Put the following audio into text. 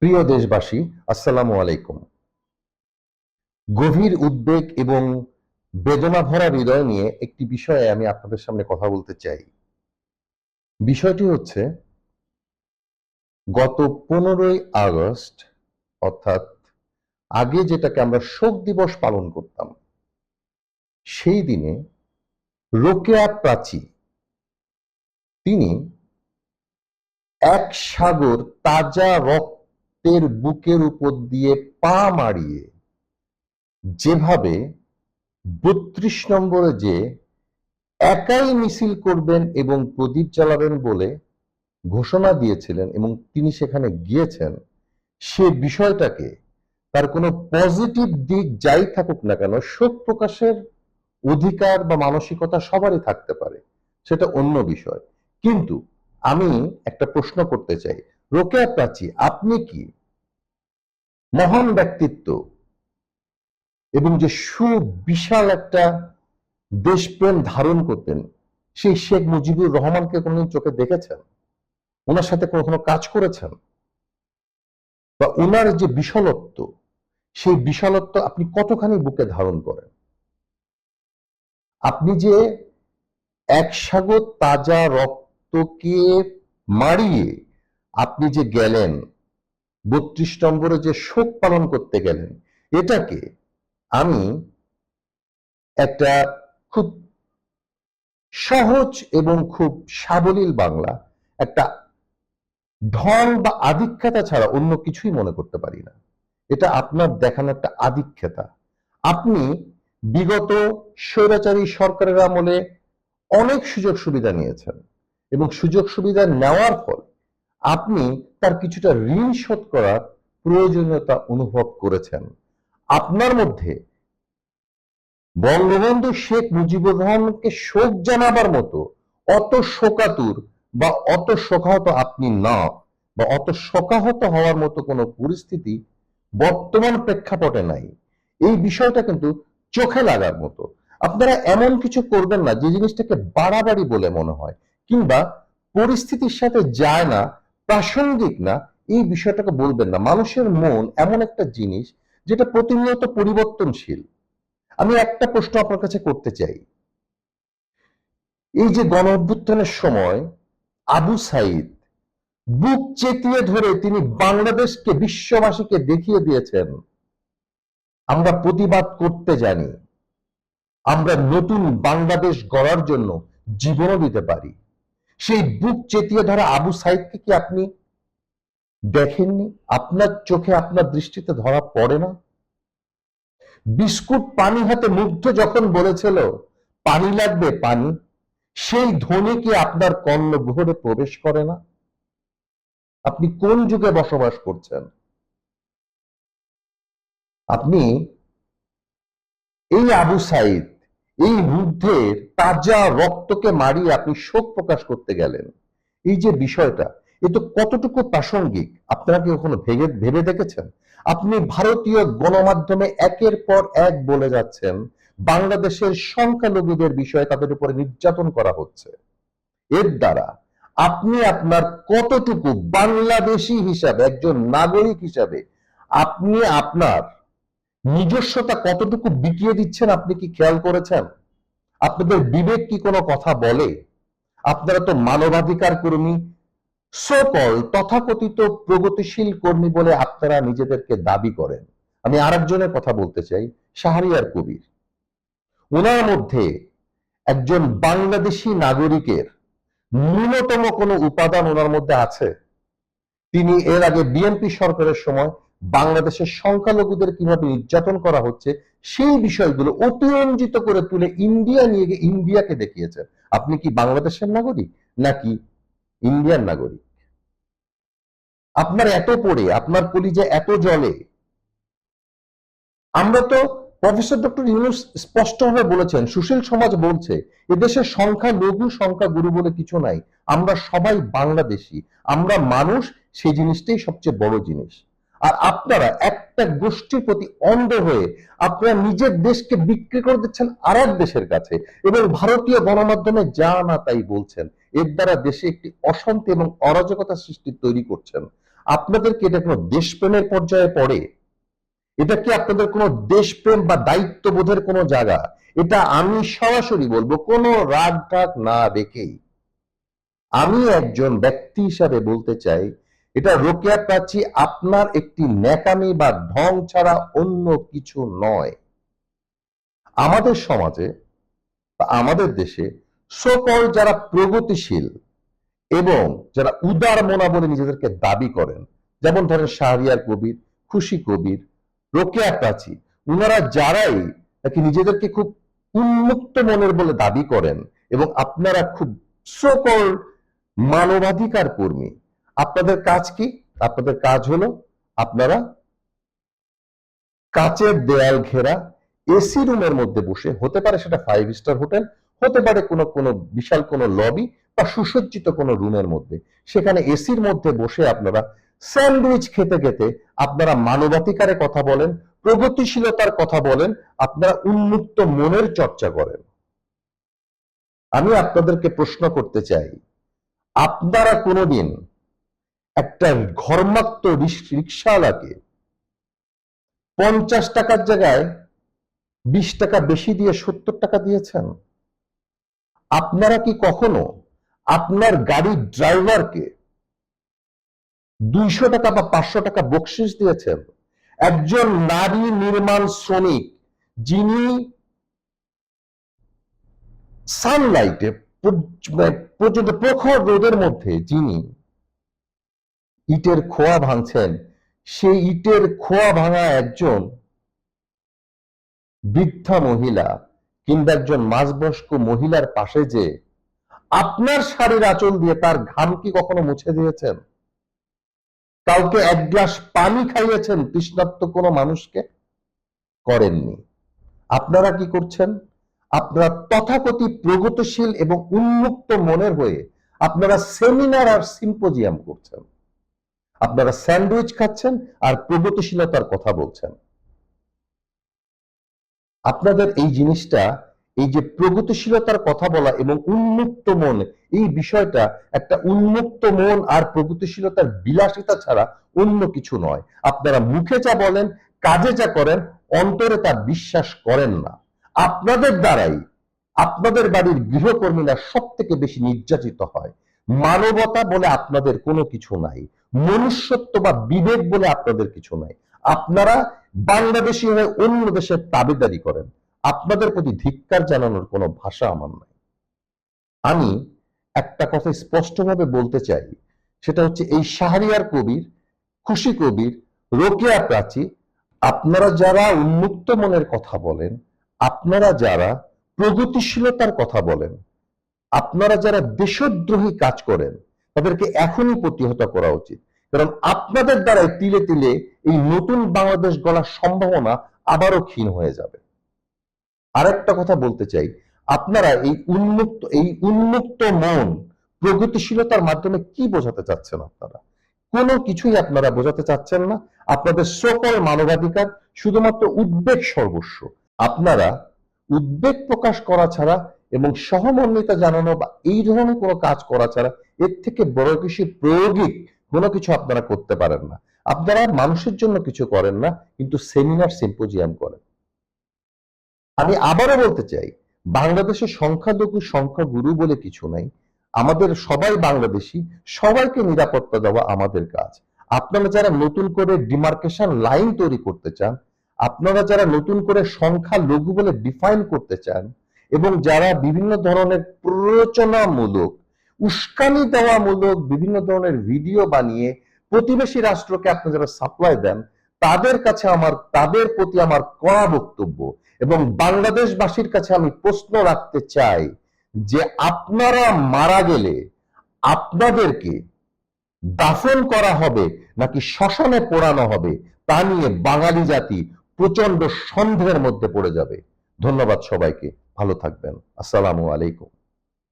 প্রিয় দেশবাসী, আসসালামু আলাইকুম। গভীর উদ্বেগ এবং বেদনা ভরা হৃদয় নিয়ে একটি বিষয়ে আমি আপনাদের সামনে কথা বলতে চাই। বিষয়টি হচ্ছে, গত 15ই আগস্ট, অর্থাৎ আগে যেটাকে আমরা শোক দিবস পালন করতাম, সেই দিনে রোকেয়া প্রাচী তিনি এক সাগর তাজা রক্তের বুকের উপর দিয়ে পা মারিয়ে যেভাবে 32 নম্বরে যে একাই মিছিল করবেন এবং প্রদীপ জ্বালাবেন বলে ঘোষণা দিয়েছিলেন এবং তিনি সেখানে গিয়েছেন, সে বিষয়টাকে তার কোনো পজিটিভ দিক যাই থাকুক না কেন, শোক প্রকাশের অধিকার বা মানসিকতা সবারই থাকতে পারে, সেটা অন্য বিষয়। কিন্তু আমি একটা প্রশ্ন করতে চাই, রোকেয়া প্রাচী, আপনি কি মহান ব্যক্তিত্ব এবং যে সুবিশাল একটা দেশপ্রেম ধারণ করতেন, সেই শেখ মুজিবুর রহমানকে কোনদিন চোখে দেখেছেন? ওনার সাথে কখনো কাজ করেছেন? বা ওনার যে বিশালত্ব, সেই বিশালত্ব আপনি কতখানি বুকে ধারণ করেন? আপনি যে এক সাগর তাজা রক্তকে মারিয়ে আপনি যে গেলেন, 32 নম্বরে যে শোক পালন করতে গেলেন, এটাকে আমি একটা খুব সহজ এবং খুব সাবলীল বাংলা, একটা ঢং বা আধিক্যতা ছাড়া অন্য কিছুই মনে করতে পারি না। এটা আপনার দেখানো একটা আধিক্যতা। আপনি বিগত স্বৈরাচারী সরকারের আমলে অনেক সুযোগ সুবিধা নিয়েছেন এবং সুযোগ সুবিধা নেওয়ার ফল আপনি তার কিছুটা ঋণ শোধ করার প্রয়োজনীয়তা অনুভব করেছেন। আপনার মধ্যে বঙ্গবন্ধু শেখ মুজিবুর রহমানকে শোক জানাবার মতো অত শোকাতুর বা অত শোকাহত আপনি না, বা অত শোকাহত হওয়ার মতো কোনো পরিস্থিতি বর্তমান প্রেক্ষাপটে নাই। এই বিষয়টা কিন্তু চোখে লাগার মতো। আপনারা এমন কিছু করবেন না যে জিনিসটাকে বাড়াবাড়ি বলে মনে হয়, কিংবা পরিস্থিতির সাথে যায় না, প্রাসঙ্গিক না, এই বিষয়টাকে বলবেন না। মানুষের মন এমন একটা জিনিস যেটা প্রতিনিয়ত পরিবর্তনশীল। আমি একটা প্রশ্ন আপনার কাছে করতে চাই, এই যে গণ অভ্যুত্থানের সময় আবু সাইদ বুক চেতিয়ে ধরে তিনি বাংলাদেশকে, বিশ্ববাসীকে দেখিয়ে দিয়েছেন, আমরা প্রতিবাদ করতে জানি, আমরা নতুন বাংলাদেশ গড়ার জন্য জীবনও দিতে পারি। সেই বুক চেতিয়ে ধরা আবু সাইদকে কি আপনি দেখেননি? আপনার চোখে, আপনার দৃষ্টিতে ধরা পড়ে না? বিস্কুট পানি হাতে মুগ্ধ যখন বলেছিল পানি লাগবে পানি, সেই ধ্বনি কি আপনার কর্ণগহ্বরে প্রবেশ করে না? আপনি কোন যুগে বসবাস করছেন? আপনি এই আবু সাইদ, এই যুদ্ধের তাজা রক্তকে মারিয়ে আপনি শোক প্রকাশ করতে গেলেন, এই যে বিষয়টা, এ তো কতটুকু প্রাসঙ্গিক আপনারা কি কখনো ভেবে দেখেছেন? আপনি ভারতীয় গণমাধ্যমে একের পর এক বলে যাচ্ছেন বাংলাদেশের সংখ্যালঘুদের বিষয়ে তাদের উপরে নির্যাতন করা হচ্ছে। এর দ্বারা আপনি আপনার কতটুকু বাংলাদেশী হিসাবে, একজন নাগরিক হিসাবে, আপনি আপনার নিজস্বতা কতটুকু বিকিয়ে দিচ্ছেন আপনি কি খেয়াল করেছেন? আপনাদের বিবেক কি কোনো কথা বলে? আপনারা তো মানবাধিকার কর্মী, সকল তথাকথিত প্রগতিশীল কর্মী বলে আপনারা নিজেদেরকে দাবি করেন। আমি আরেকজনের কথা বলতে চাই, শাহরিয়ার কবির। ওনার মধ্যে একজন বাংলাদেশী নাগরিকের ন্যূনতম কোনো উপাদান ওনার মধ্যে আছে? তিনি এর আগে বিএনপি সরকারের সময় বাংলাদেশের সংখ্যালঘুদের কিভাবে নির্যাতন করা হচ্ছে সেই বিষয়গুলো অতিরঞ্জিত করে তুলে ইন্ডিয়া নিয়ে গিয়ে ইন্ডিয়াকে দেখিয়েছেন। আপনি কি বাংলাদেশের নাগরিক নাকি ইন্ডিয়ান নাগরিক? আপনার এত পড়ে, আপনার কলিজা এত জলে। আমরা তো, প্রফেসর ডক্টর ইউনূস স্পষ্টভাবে বলেছেন, সুশীল সমাজ বলছে এদেশের সংখ্যা লঘু সংখ্যা গুরু বলে কিছু নাই, আমরা সবাই বাংলাদেশী, আমরা মানুষ, সেই জিনিসটাই সবচেয়ে বড় জিনিস। আর আপনারা একটা গোষ্ঠীর প্রতি অন্ধ হয়ে আপনারা নিজের দেশকে বিক্রি করে দিচ্ছেন আর এক দেশের কাছে, এবং ভারতীয় গণমাধ্যমে যা না তাই বলছেন। এর দ্বারা দেশে একটি অশান্তি এবং অরাজকতা সৃষ্টি তৈরি করছেন। আপনাদেরকে এটা কোনো দেশপ্রেমের পর্যায়ে পড়ে? এটা কি আপনাদের কোনো দেশপ্রেম বা দায়িত্ববোধের কোনো জায়গা? এটা আমি সরাসরি বলবো, কোনো রাগ ঢাক না রেখেই আমি একজন ব্যক্তি হিসাবে বলতে চাই, এটা রোকেয়া প্রাচী আপনার একটি ন্যাকামি বা ঢং ছাড়া অন্য কিছু নয়। আমাদের সমাজে বা আমাদের দেশে সকল যারা প্রগতিশীল এবং যারা উদার মনা বলে নিজেদেরকে দাবি করেন, যেমন ধরেন শাহরিয়ার কবির, খুশি কবির, রোকেয়া প্রাচী, উনারা যারাই নাকি নিজেদেরকে খুব উন্মুক্ত মনের বলে দাবি করেন এবং আপনারা খুব সকল মানবাধিকার কর্মী, আপনাদের কাজ কি? আপনাদের কাজ হলো আপনারা কাচের দেয়াল ঘেরা এসি রুমের মধ্যে বসে, হতে পারে সেটা 5 স্টার হোটেল, হতে পারে কোনো কোনো বিশাল কোনো লবি বা সুসজ্জিত কোনো রুমের মধ্যে, সেখানে এসির মধ্যে বসে আপনারা স্যান্ডউইচ খেতে খেতে আপনারা মানবাধিকারের কথা বলেন, প্রগতিশীলতার কথা বলেন, আপনারা উন্মুক্ত মনের চর্চা করেন। আমি আপনাদেরকে প্রশ্ন করতে চাই, আপনারা কোনোদিন একটা ঘর্মাক্ত রিক্সাওয়ালাকে 50 টাকার জায়গায় 20 টাকা বেশি দিয়ে 70 টাকা দিয়েছেন? আপনারা কি কখনো আপনার গাড়ির ড্রাইভারকে 200 টাকা বা 500 টাকা বকশিস দিয়েছেন? একজন নারী নির্মাণ শ্রমিক যিনি সানলাইটে পর্যন্ত প্রখর রোদের মধ্যে যিনি ইটের খোয়া ভাঙছেন, সেই ইটের খোয়া ভাঙা একজন বৃদ্ধা মহিলা কিংবা একজন মাঝবয়স্ক মহিলার পাশে যে আপনার শাড়ির আঁচল দিয়ে তার ঘাম কি কখনো মুছে দিয়েছেন? কাউকে এক গ্লাস পানি খাইয়েছেন তৃষ্ণার্ত কোনো মানুষকে? করেননি। আপনারা কি করছেন? আপনারা তথাকথিত প্রগতিশীল এবং উন্মুক্ত মনের হয়ে আপনারা সেমিনার আর সিম্পোজিয়াম করছেন, আপনারা স্যান্ডউইচ খাচ্ছেন আর প্রগতিশীলতার কথা বলছেন। আপনাদের এই জিনিসটা, এই যে প্রগতিশীলতার কথা বলা এবং উন্মুক্ত মন, এই বিষয়টা একটা উন্মুক্ত মন আর প্রগতিশীলতার বিলাসিতা ছাড়া অন্য কিছু নয়। আপনারা মুখে যা বলেন, কাজে যা করেন, অন্তরে তা বিশ্বাস করেন না। আপনাদের দ্বারাই আপনাদের বাড়ির গৃহকর্মীরা সব থেকে বেশি নির্যাতিত হয়। মানবতা বলে আপনাদের কোনো কিছু নাই, মনুষ্যত্ব বা বিবেক বলে আপনাদের কিছু নাই। আপনারা বাংলাদেশি হয়ে অন্য দেশের তাবেদারি করেন। আপনাদের প্রতি ধিক্কার জানানোর কোনো ভাষা আমার নাই। আমি একটা কথা স্পষ্টভাবে বলতে চাই, সেটা হচ্ছে এই শাহরিয়ার কবির, খুশি কবির, রোকেয়া প্রাচী, আপনারা যারা উন্মুক্ত মনের কথা বলেন, আপনারা যারা প্রগতিশীলতার কথা বলেন, আপনারা যারা দেশদ্রোহী কাজ করেন, তাদেরকে এখনই প্রতিহত করা উচিত। কারণ আপনাদের দ্বারা তিলে তিলে এই নতুন বাংলাদেশ গড়ার সম্ভাবনা আবারও ক্ষীণ হয়ে যাবে। আরেকটা কথা বলতে চাই, আপনারা এই উন্মুক্ত মন প্রগতিশীলতার মাধ্যমে কি বোঝাতে চাচ্ছেন? আপনারা কোনো কিছুই আপনারা বোঝাতে চাচ্ছেন না। আপনাদের সকল মানবাধিকার শুধুমাত্র উদ্বেগ সর্বস্ব। আপনারা উদ্বেগ প্রকাশ করা ছাড়া এবং সহমর্মিতা জানানো বা এই ধরনের কোনো কাজ করা ছাড়া এর থেকে বড় কিছু প্রায়োগিক কোনো কিছু আপনারা করতে পারেন না। আপনারা মানুষের জন্য কিছু করেন না, কিন্তু সেমিনার সিম্পোজিয়াম করেন। আমি আবারও বলতে চাই, বাংলাদেশের সংখ্যালঘু সংখ্যাগুরু বলে কিছু নাই। আমাদের সবাই বাংলাদেশি, সবাইকে নিরাপত্তা দেওয়া আমাদের কাজ। আপনারা যারা নতুন করে ডিমার্কেশন লাইন তৈরি করতে চান, আপনারা যারা নতুন করে সংখ্যালঘু বলে ডিফাইন করতে চান এবং যারা বিভিন্ন ধরনের প্ররোচনামূলক, উস্কানি দেওয়ামূলক বিভিন্ন ধরনের ভিডিও বানিয়ে প্রতিবেশী রাষ্ট্রকে আপনি যারা সাপ্লাই দেন, তাদের প্রতি আমার কড়া বক্তব্য এবং বাংলাদেশবাসীর কাছে আমি প্রশ্ন রাখতে চাই যে আপনারা মারা গেলে আপনাদেরকে দাফন করা হবে নাকি শ্মশানে পোড়ানো হবে, তা নিয়ে বাঙালি জাতি প্রচন্ড সন্দেহের মধ্যে পড়ে যাবে। ধন্যবাদ সবাইকে, ভালো থাকবেন। আসসালামু আলাইকুম।